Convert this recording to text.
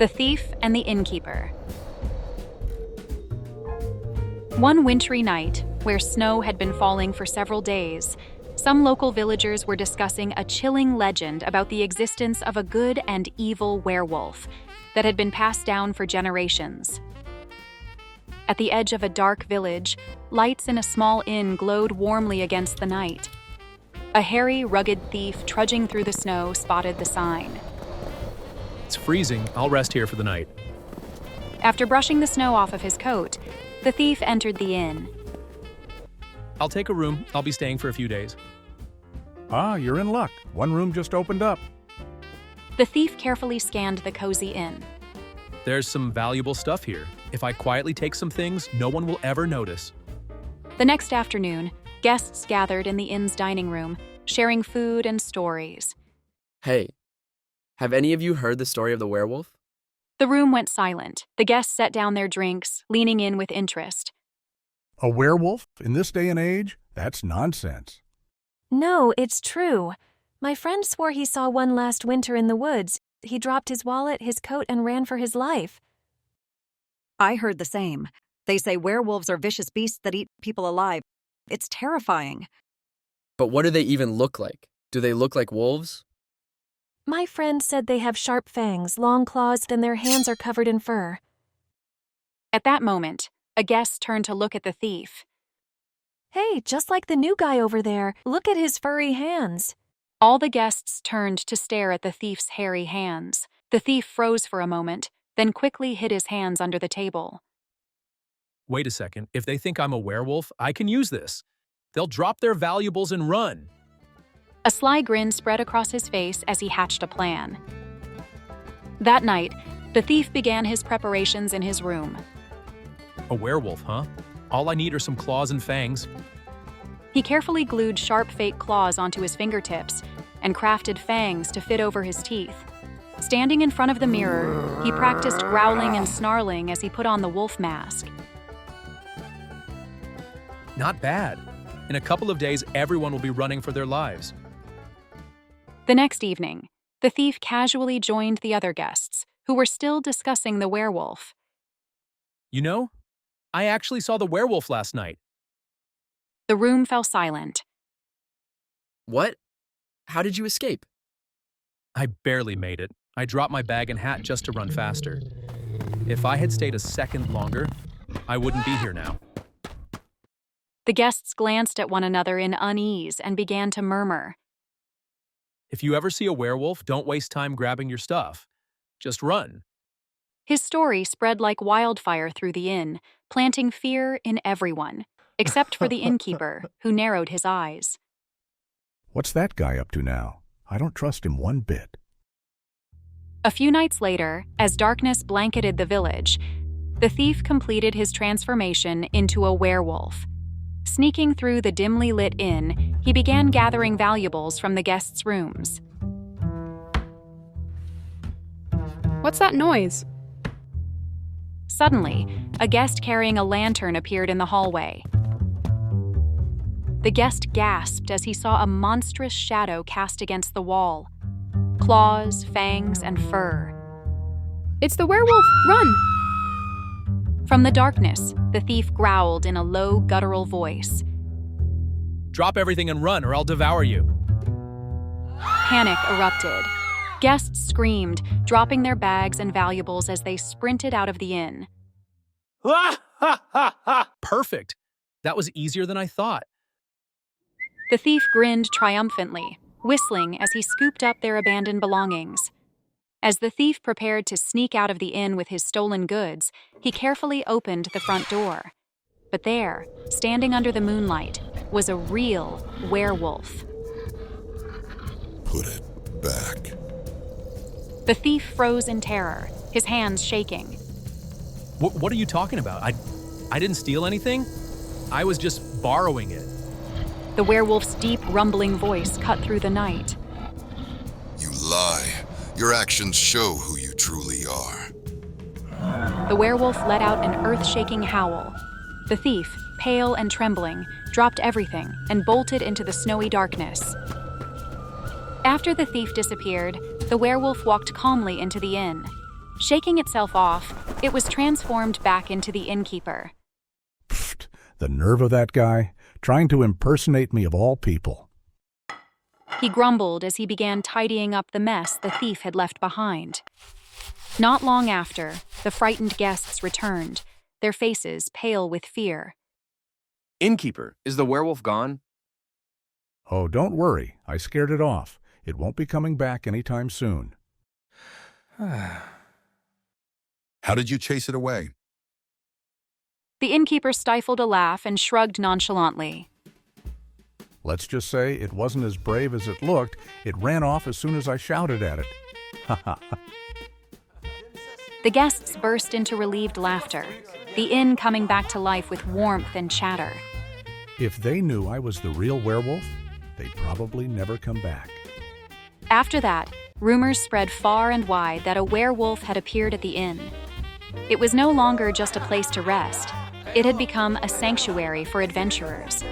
The Thief and the Innkeeper. One wintry night, where snow had been falling for several days, some local villagers were discussing a chilling legend about the existence of a good and evil werewolf that had been passed down for generations. At the edge of a dark village, lights in a small inn glowed warmly against the night. A hairy, rugged thief trudging through the snow spotted the sign. It's freezing. I'll rest here for the night. After brushing the snow off of his coat, the thief entered the inn. I'll take a room. I'll be staying for a few days. Ah, you're in luck. One room just opened up. The thief carefully scanned the cozy inn. There's some valuable stuff here. If I quietly take some things, no one will ever notice. The next afternoon, guests gathered in the inn's dining room, sharing food and stories. Hey, have any of you heard the story of the werewolf? The room went silent. The guests set down their drinks, leaning in with interest. A werewolf in this day and age? That's nonsense. No, it's true. My friend swore he saw one last winter in the woods. He dropped his wallet, his coat, and ran for his life. I heard the same. They say werewolves are vicious beasts that eat people alive. It's terrifying. But what do they even look like? Do they look like wolves? My friend said they have sharp fangs, long claws, and their hands are covered in fur. At that moment, a guest turned to look at the thief. Hey, just like the new guy over there. Look at his furry hands. All the guests turned to stare at the thief's hairy hands. The thief froze for a moment, then quickly hid his hands under the table. Wait a second. If they think I'm a werewolf, I can use this. They'll drop their valuables and run. A sly grin spread across his face as he hatched a plan. That night, the thief began his preparations in his room. A werewolf, huh? All I need are some claws and fangs. He carefully glued sharp fake claws onto his fingertips and crafted fangs to fit over his teeth. Standing in front of the mirror, he practiced growling and snarling as he put on the wolf mask. Not bad. In a couple of days, everyone will be running for their lives. The next evening, the thief casually joined the other guests, who were still discussing the werewolf. You know, I actually saw the werewolf last night. The room fell silent. What? How did you escape? I barely made it. I dropped my bag and hat just to run faster. If I had stayed a second longer, I wouldn't be here now. The guests glanced at one another in unease and began to murmur. If you ever see a werewolf, don't waste time grabbing your stuff. Just run. His story spread like wildfire through the inn, planting fear in everyone, except for the innkeeper, who narrowed his eyes. What's that guy up to now? I don't trust him one bit. A few nights later, as darkness blanketed the village, the thief completed his transformation into a werewolf. Sneaking through the dimly lit inn, he began gathering valuables from the guests' rooms. What's that noise? Suddenly, a guest carrying a lantern appeared in the hallway. The guest gasped as he saw a monstrous shadow cast against the wall. Claws, fangs, and fur. It's the werewolf! Run! From the darkness, the thief growled in a low, guttural voice. Drop everything and run, or I'll devour you. Panic erupted. Guests screamed, dropping their bags and valuables as they sprinted out of the inn. Perfect. That was easier than I thought. The thief grinned triumphantly, whistling as he scooped up their abandoned belongings. As the thief prepared to sneak out of the inn with his stolen goods, he carefully opened the front door. But there, standing under the moonlight, was a real werewolf. Put it back. The thief froze in terror, his hands shaking. What are you talking about? I didn't steal anything. I was just borrowing it. The werewolf's deep, rumbling voice cut through the night. You lie. Your actions show who you truly are. The werewolf let out an earth-shaking howl. The thief, pale and trembling, dropped everything and bolted into the snowy darkness. After the thief disappeared, the werewolf walked calmly into the inn. Shaking itself off, it was transformed back into the innkeeper. Pfft, the nerve of that guy, trying to impersonate me of all people. He grumbled as he began tidying up the mess the thief had left behind. Not long after, the frightened guests returned, their faces pale with fear. Innkeeper, is the werewolf gone? Oh, don't worry. I scared it off. It won't be coming back anytime soon. How did you chase it away? The innkeeper stifled a laugh and shrugged nonchalantly. Let's just say it wasn't as brave as it looked. It ran off as soon as I shouted at it. Ha ha. The guests burst into relieved laughter, the inn coming back to life with warmth and chatter. If they knew I was the real werewolf, they'd probably never come back. After that, rumors spread far and wide that a werewolf had appeared at the inn. It was no longer just a place to rest. It had become a sanctuary for adventurers.